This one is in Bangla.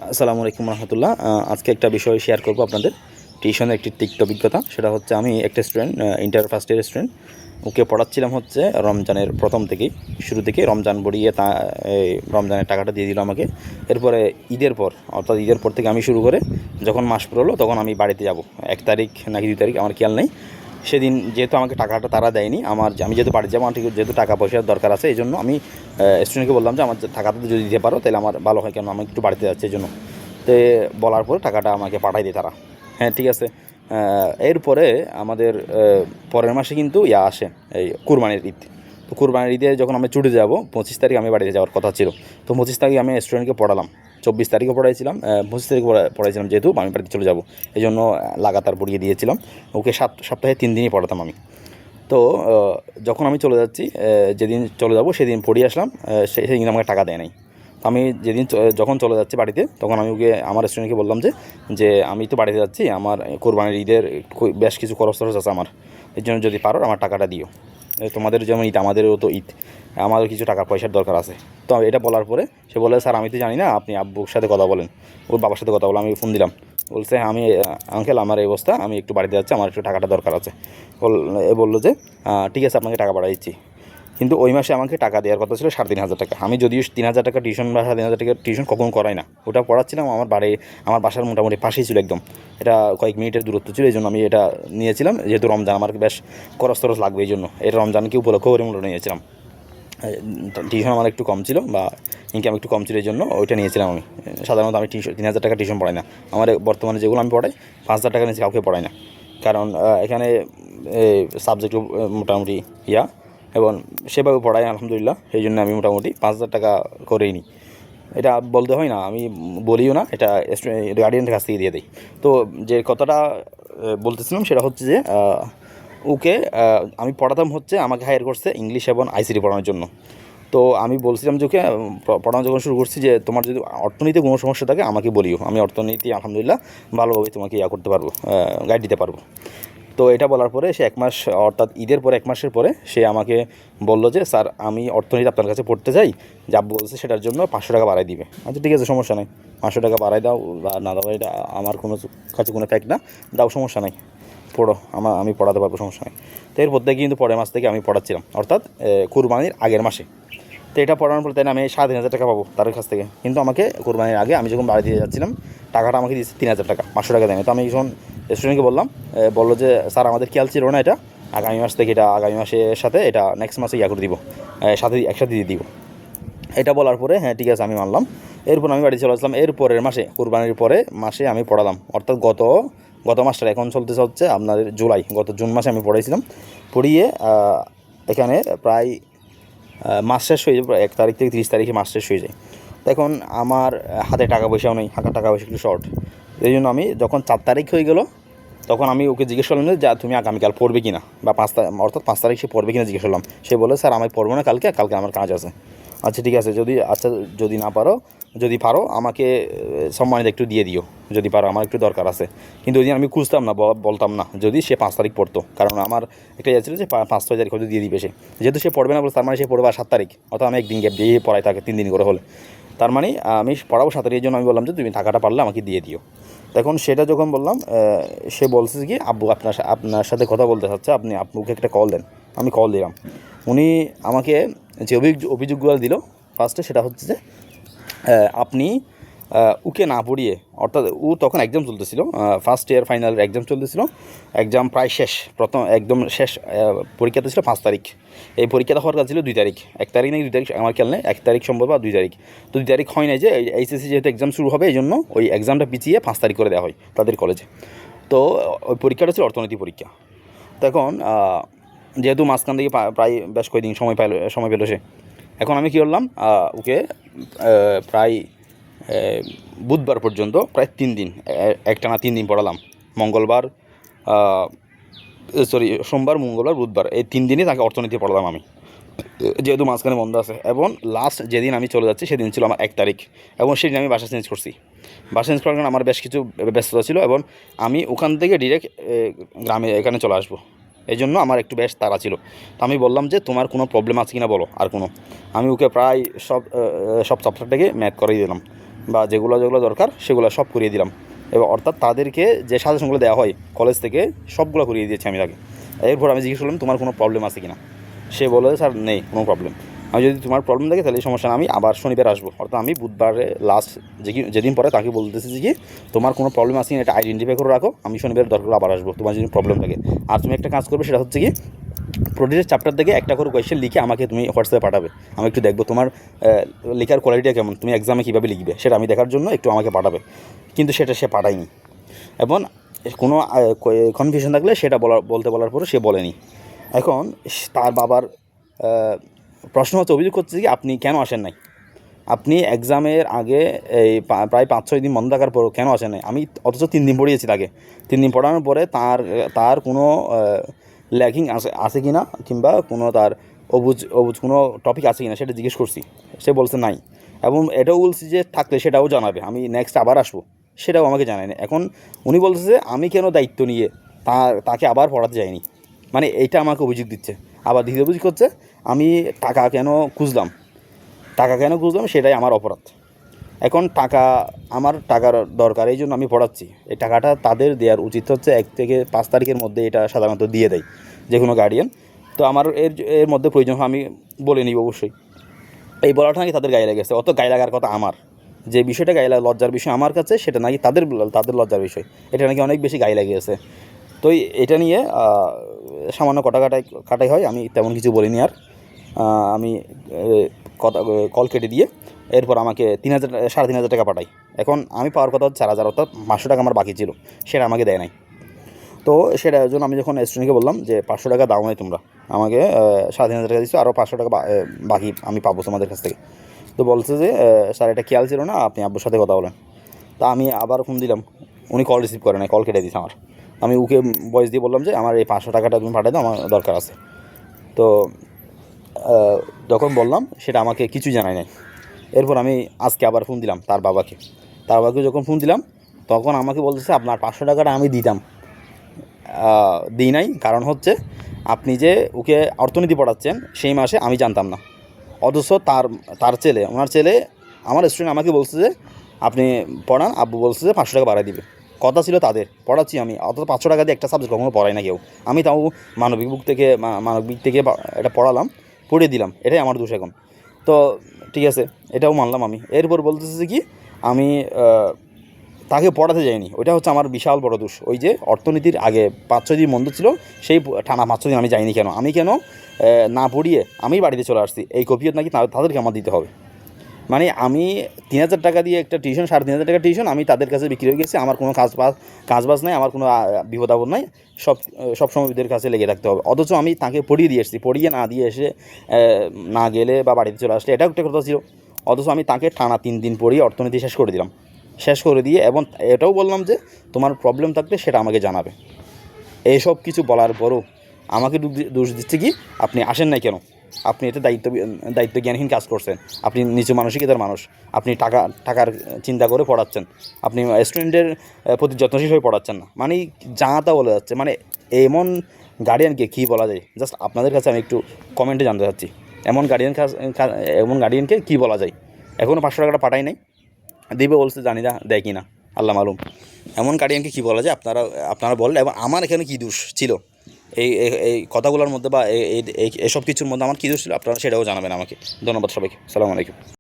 আসসালামু আলাইকুম রহমতুল্লাহ। আজকে একটা বিষয় শেয়ার করব আপনাদের। টিউশনের একটি তিক্ত অভিজ্ঞতা। সেটা হচ্ছে আমি একটা student, inter first year student. ওকে পড়াচ্ছিলাম হচ্ছে রমজানের প্রথম থেকেই, শুরু থেকেই রমজান বড়িয়ে এই রমজানের টাকাটা দিয়ে দিল আমাকে। এরপরে ঈদের পর, অর্থাৎ ঈদের পর থেকে আমি শুরু করে যখন মাস পড়লো তখন আমি বাড়িতে যাব 1 তারিখ নাকি 2 তারিখ আমার খেয়াল নেই। সেদিন যেহেতু আমাকে টাকাটা তারা দেয়নি, আমি যেহেতু বাড়ি যাবো, আমার ঠিক যেহেতু টাকা পয়সার দরকার আছে, এই জন্য আমি স্টুডেন্টকে বললাম যে আমার টাকাটা যদি দিতে পারো তাহলে আমার ভালো হয়, কেন আমি একটু বাড়িতে যাচ্ছি এই জন্য। তো বলার পরে টাকাটা আমাকে পাঠাই দিই তারা। হ্যাঁ, ঠিক আছে। এরপরে আমাদের পরের মাসে কিন্তু আসে এই কুরবানির ঈদ। তো কুরবানির ঈদে যখন আমি ছুটে যাব 25 তারিখ আমি বাড়িতে যাওয়ার কথা ছিল। তো 25 তারিখ আমি স্টুডেন্টকে পড়ালাম, 24 তারিখও পড়াইছিলাম, 25 তারিখ পড়াইছিলাম, যেহেতু আমি বাড়িতে চলে যাব এই জন্য লাগাতার পড়িয়ে দিয়েছিলাম। ওকে সপ্তাহে 3 দিনই পড়াতাম আমি। তো যখন আমি চলে যাচ্ছি, যেদিন চলে যাব সেদিন পড়িয়ে আসলাম, সেদিন আমাকে টাকা দেয় নাই। তো আমি যেদিন যখন চলে যাচ্ছি বাড়িতে, তখন আমি ওকে, আমার স্টুডেন্টকে বললাম যে আমি তো বাড়িতে যাচ্ছি, আমার কোরবানির ঈদের বেশ কিছু খরচ আছে আমার, এর জন্য যদি পারো আমার টাকাটা দিও। তোমাদের যেমন ঈদ, আমাদেরও তো ঈদ, আমারও কিছু টাকা পয়সার দরকার আছে। তো এটা বলার পরে সে বলে, স্যার আমি তো জানি না, আপনি আব্বুর সাথে কথা বলেন। ওর বাবার সাথে কথা বলে আমি ফোন দিলাম। বলছে, আমি আঙ্কেল আমার এই অবস্থা, আমি একটু বাড়িতে যাচ্ছি, আমার একটু টাকাটা দরকার আছে। বললো যে ঠিক আছে, আপনাকে টাকা পাঠিয়ে দিচ্ছি। কিন্তু ওই মাসে আমাকে টাকা দেওয়ার কথা ছিল 3,500 টাকা। আমি যদিও 3,000 টাকা টিউশন বা 3,500 টাকা টিউশন কখনো করাই না, ওটা পড়াচ্ছিলাম আমার বাসার মোটামুটি পাশেই ছিল একদম। এটা কয়েক মিনিটের দূরত্ব ছিল, এই জন্য আমি এটা নিয়েছিলাম। যেহেতু রমজান আমার বেশ খরচ লাগবে, এই জন্য এটা রমজানকে উপলক্ষ করে মূল্য নিয়েছিলাম। টিউশন আমার একটু কম ছিল বা ইনকাম একটু কম ছিল, এই জন্য ওইটা নিয়েছিলাম আমি। সাধারণত আমি 3,000 টাকা টিউশন পড়াই না। আমার বর্তমানে যেগুলো আমি পড়াই 5,000 টাকা নিচে কাউকে পড়াই না, কারণ এখানে সাবজেক্ট মোটামুটি এবং সেভাবে পড়াই আলহামদুলিল্লাহ। সেই জন্য আমি মোটামুটি 5,000 টাকা করেই নিই। এটা বলতে হয় না, আমি বলিও না, এটা গার্ডিয়ানের কাছ থেকে দিয়ে দিই। তো যে কথাটা বলতেছিলাম সেটা হচ্ছে যে ওকে আমি পড়াতাম হচ্ছে, আমাকে হায়ার করছে ইংলিশ এবং আইসিটি পড়ানোর জন্য। তো আমি বলছিলাম যে ওকে পড়ানো যখন শুরু করছি, যে তোমার যদি অর্থনীতি কোনো সমস্যা থাকে আমাকে বলিও, আমি অর্থনীতি আলহামদুলিল্লাহ ভালোভাবে তোমাকে করতে পারবো, গাইড দিতে পারবো। তো এটা বলার পরে সে 1 মাস, অর্থাৎ ঈদের পরে 1 মাসের পরে সে আমাকে বলল যে, স্যার আমি অর্থনীতি আপনার কাছে পড়তে চাই, যা বলছে সেটার জন্য 500 টাকা বাড়াই দিবে। আচ্ছা ঠিক আছে, সমস্যা নেই, 500 টাকা বাড়াই দাও বা না দাও, এটা আমার কাছে কোনো ফ্যাক্ট না, দাও, সমস্যা নাই, পড়ো, আমি পড়াতে পারবো, সমস্যা নেই। তো এরপর থেকে কিন্তু পরের মাস থেকে আমি পড়াচ্ছিলাম, অর্থাৎ কুরবানির আগের মাসে। তো এটা পড়ানোর পর তাই আমি 3,500 টাকা পাবো তার কাছ থেকে। কিন্তু আমাকে কোরবানির আগে আমি যখন বাড়ি দিয়ে যাচ্ছিলাম, টাকাটা আমাকে দিয়েছে 3,000 টাকা, 500 টাকা দেয়নি। তো আমি যখন স্টুডেন্টকে বললাম, বললো যে, স্যার আমাদের খেয়াল ছিল না, এটা আগামী মাস থেকে, এটা আগামী মাসের সাথে এটা নেক্সট মাসে করে দিব, সাথে একসাথে দিয়ে দিব। এটা বলার পরে হ্যাঁ ঠিক আছে আমি মানলাম। এরপর আমি বাড়ি চলে আসলাম। এর পরের মাসে, কোরবানির পরে মাসে আমি পড়ালাম, অর্থাৎ গত মাসটা এখন চলতেছে হচ্ছে আপনার জুলাই, গত জুন মাসে আমি পড়াইছিলাম। পড়িয়ে এখানে প্রায় মাস শেষ হয়ে যায়, 1 তারিখ থেকে 30 তারিখে মাস শেষ হয়ে যায়। তখন আমার হাতে টাকা পয়সাও নেই, টাকা পয়সা একটু শর্ট। এই জন্য আমি যখন 4 তারিখ হয়ে গেল, তখন আমি ওকে জিজ্ঞেস করলাম যে, তুমি আগামীকাল পড়বে কি না, বা 5 তারিখ, অর্থাৎ 5 তারিখ সে পড়বে কিনা জিজ্ঞেস করলাম। সে বলে, স্যার আমি পড়বো না, কালকে আমার কাজ আছে। আচ্ছা ঠিক আছে, যদি না পারো, যদি পারো আমাকে সম্মানিত একটু দিয়ে দিও, যদি পারো, আমার একটু দরকার আছে। কিন্তু ওই দিন আমি খুঁজতাম না, বলতাম না যদি সে 5 তারিখ পড়তো, কারণ আমার একটা ইয়ে ছিল যে 5-6 তারিখ হয়তো দিয়ে দিবে সে। যেহেতু সে পড়বে না বলে, তার মানে সে পড়বে 7 তারিখ, অর্থাৎ আমি একদিন গ্যাপ দিয়ে পড়াই তাকে 3 দিন করে হলে। তার মানে আমি পড়াবো 7 তারিখের জন্য আমি বললাম যে, তুমি টাকাটা পারলে আমাকে দিয়ে দিও। তখন সেটা যখন বললাম, সে বলছে কি, আব্বু আপনার সাথে কথা বলতে চাচ্ছে, আপনি আব্বুকে একটা কল দেন। আমি কল দিলাম। উনি আমাকে যে অভিযোগগুলো দিল ফার্স্টে, সেটা হচ্ছে যে আপনি ওকে না পড়িয়ে, অর্থাৎ ও তখন এক্সাম চলতেছিল, ফার্স্ট ইয়ার ফাইনাল এক্সাম চলতেছিল, এক্সাম প্রায় শেষ, প্রথম একদম শেষ। পরীক্ষাতে ছিল 5 তারিখ, এই পরীক্ষাটা হওয়ার কথা ছিল 2 তারিখ, 1 তারিখ নাকি 2 তারিখ আমার খেয়াল নেই, 1 তারিখ সম্ভব বা 2 তারিখ। তো 2 তারিখ হয় নাই, যে এইচএসসি যেহেতু এক্সাম শুরু হবে, এই জন্য ওই এক্সামটা পিছিয়ে 5 তারিখ করে দেওয়া হয় তাদের কলেজে। তো ওই পরীক্ষাটা ছিল অর্থনীতি পরীক্ষা। তখন যেহেতু মাঝখান থেকে প্রায় বেশ কয়েকদিন সময় পেল সে, এখন আমি কী করলাম, ওকে প্রায় বুধবার পর্যন্ত প্রায় 3 দিন, একটানা 3 দিন পড়ালাম। সোমবার, মঙ্গলবার, বুধবার, এই 3 দিনই তাকে অর্থনীতি পড়ালাম আমি, যেহেতু মাঝখানে বন্ধ আছে। এবং লাস্ট যেদিন আমি চলে যাচ্ছি সেদিন ছিল আমার 1 তারিখ, এবং সেদিন আমি বাসা চেঞ্জ করছি। বাসা চেঞ্জ করার কারণে আমার বেশ কিছু ব্যস্ততা ছিল, এবং আমি ওখান থেকে ডিরেক্ট গ্রামে এখানে চলে আসবো, এই জন্য আমার একটু বেশ তাড়া ছিল। তো আমি বললাম যে, তোমার কোনো প্রবলেম আছে কিনা বলো, আর কোনো। আমি ওকে প্রায় সব চ্যাপ্টার থেকে ম্যাথ করাই দিলাম। বা যেগুলো যেগুলো দরকার সেগুলো সব করিয়ে দিলাম। এবার অর্থাৎ তাদেরকে যে সাজেশনগুলো দেওয়া হয় কলেজ থেকে সবগুলো করিয়ে দিয়েছি আমি তাকে। এরপর আমি জিজ্ঞেস করলাম তোমার কোনো প্রবলেম আছে কি না। সে বলে স্যার নেই কোনো প্রবলেম। আমি যদি তোমার প্রবলেম থাকে তাহলে এই সমস্যা না, আমি আবার শনিবার আসবো। অর্থাৎ আমি বুধবারে লাস্ট যেদিন পরে তাকে বলতেছি যে কি তোমার কোনো প্রবলেম আছে কিনা এটা আইডেন্টিফাই করে রাখো, আমি শনিবার দরকার আবার আসবো তোমার যদি প্রবলেম থাকে। আর তুমি একটা কাজ করবে, সেটা হচ্ছে কি প্রতিটা চ্যাপ্টার থেকে একটা করে কোয়েশ্চেন লিখে আমাকে তুমি হোয়াটসঅ্যাপে পাঠাবে। আমি একটু দেখবো তোমার লেখার কোয়ালিটিটা কেমন, তুমি এক্সামে কীভাবে লিখবে সেটা আমি দেখার জন্য একটু আমাকে পাঠাবে। কিন্তু সেটা সে পাঠায়নি। এবং কোনো কনফিউশন থাকলে সেটা বলার পরে সে বলেনি। এখন তার বাবার প্রশ্ন হচ্ছে, অভিযোগ করছে যে আপনি কেন আসেন নাই, আপনি এক্সামের আগে এই প্রায় 5-6 দিন বন্ধ থাকার পরও কেন আসেন নাই। আমি অথচ 3 দিন পড়িয়েছি তাকে। 3 দিন পড়ানোর পরে তার কোনো ল্যাকিং আছে কি না, কিংবা কোনো তার অবুঝ কোনো টপিক আছে কি না সেটা জিজ্ঞেস করছি। সে বলছে নাই। এবং এটাও বলছি যে থাকলে সেটাও জানাবে, আমি নেক্সট আবার আসবো, সেটাও আমাকে জানায় না। এখন উনি বলছে যে আমি কেন দায়িত্ব নিয়ে তাকে আবার পড়াতে যাইনি, মানে এইটা আমাকে অভিযোগ দিচ্ছে। আবার দ্বিতীয় অভিযোগ হচ্ছে আমি টাকা কেন খুঁজলাম সেটাই আমার অপরাধ। এখন আমার টাকার দরকার, এই জন্য আমি পড়াচ্ছি। এই টাকাটা তাদের দেওয়ার উচিত হচ্ছে 1 থেকে 5 তারিখের মধ্যে, এটা সাধারণত দিয়ে দেয় যে কোনো গার্ডিয়ান। তো আমার এর মধ্যে প্রয়োজন হয় আমি বলে নিব অবশ্যই। এই বলাটা নাকি তাদের গায়ে লেগেছে। অত গায়ে লাগার কথা আমার, যে বিষয়টা গায়ে লজ্জার বিষয় আমার কাছে, সেটা নাকি তাদের লজ্জার বিষয়। এটা নাকি অনেক বেশি গায়ে লেগেছে। তো এটা নিয়ে সামান্য কাটাই হয়। আমি তেমন কিছু বলিনি আর। আমি কল কেটে দিয়ে এরপর আমাকে 3,000 সাড়ে 3,000 টাকা পাঠাই। এখন আমি পাওয়ার কথা হচ্ছে 4,000, অর্থাৎ 500 টাকা আমার বাকি ছিল, সেটা আমাকে দেয় নাই। তো সেটার জন্য আমি যখন স্টুডেন্টকে বললাম যে 500 টাকা দাও নাই তোমরা, আমাকে 3,500 টাকা দিচ্ছ, আরও 500 টাকা বাকি আমি পাবো তোমাদের কাছ থেকে। তো বলছে যে স্যার এটা খেয়াল ছিল না, আপনি আব্বুর সাথে কথা বলেন। তা আমি আবার ফোন দিলাম, উনি কল রিসিভ করে নাই, কল কেটে দিয়েছে আমার। আমি ওকে ভয়েস দিয়ে বললাম যে আমার এই 500 টাকাটা তুমি পাঠিয়ে দাও, আমার দরকার আছে। তো যখন বললাম সেটা আমাকে কিছু জানায় নাই। এরপর আমি আজকে আবার ফোন দিলাম তার বাবাকে যখন ফোন দিলাম তখন আমাকে বলতেছে আপনার 500 টাকাটা আমি দিতাম, দিই নাই। কারণ হচ্ছে আপনি যে ওকে অর্থনীতি পড়াচ্ছেন সেই মাসে আমি জানতাম না। অথচ ওনার ছেলে আমার স্টুডেন্ট আমাকে বলছে যে আপনি পড়ান, আব্বু বলছে যে 500 টাকা বাড়াই দিবে। কথা ছিল তাদের, পড়াচ্ছি আমি। অথচ 500 টাকা দিয়ে একটা সাবজেক্ট কখনো পড়াই না কেউ। আমি তাও মানবিক থেকে এটা পড়িয়ে দিলাম, এটাই আমার দোষ এখন। তো ঠিক আছে, এটাও মানলাম আমি। এরপর বলতেছে যে কি আমি তাকে পড়াতে যাইনি, ওইটা হচ্ছে আমার বিশাল বড় দোষ। ওই যে অর্থনীতির আগে 5-6 দিন বন্ধ ছিল, সেই টানা 5-6 দিন আমি যাইনি কেন, আমি কেন না পড়িয়ে আমি বাড়িতে চলে আসছি, এই কপিয়ত নাকি তাদেরকে আমার দিতে হবে। মানে আমি 3,000 টাকা দিয়ে একটা টিউশন, 3,500 টাকা টিউশন আমি তাদের কাছে বিক্রি হয়ে গেছি। আমার কোনো কাজবাজ নাই, আমার কোনো বিপদ আপদ নাই, সবসময় ওদের কাছে লেগে থাকতে হবে। অথচ আমি তাকে পড়িয়ে দিয়ে এসেছি, পড়িয়ে না দিয়ে এসে না গেলে বা বাড়িতে চলে আসলে এটাও একটা কথা ছিল। অথচ আমি তাকে টানা 3 দিন পড়িয়ে অর্থনীতি শেষ করে দিয়ে এবং এটাও বললাম যে তোমার প্রবলেম থাকলে সেটা আমাকে জানাবে। এইসব কিছু বলার পরও আমাকে দোষ দিচ্ছে কি আপনি আসেন নাই কেন, আপনি এতে দায়িত্ব জ্ঞানহীন কাজ করছেন, আপনি নিচু মানসিকতার মানুষ, আপনি টাকার চিন্তা করে পড়াচ্ছেন, আপনি স্টুডেন্টের প্রতি যত্নশীল হয়ে পড়াচ্ছেন না। মানে যা তা বলে যাচ্ছে। মানে এমন গার্ডিয়ানকে কী বলা যায়, জাস্ট আপনাদের কাছে আমি একটু কমেন্টে জানতে চাচ্ছি এমন গার্ডিয়ানকে কী বলা যায়। এখনও 500 টাকাটা পাঠাই নাই, দিবে বলছে, জানি না দেয় কি না, আল্লাহ মালুম। এমন গার্ডিয়ানকে কী বলা যায় আপনারা বলেন। এবং আমার এখানে কী দোষ ছিল এই কথাগুলোর মধ্যে, বা এসব কিছুর মধ্যে আমার কী দোষ ছিল আপনারা সেটাও জানাবেন আমাকে। ধন্যবাদ সবাইকে, আসসালামু আলাইকুম।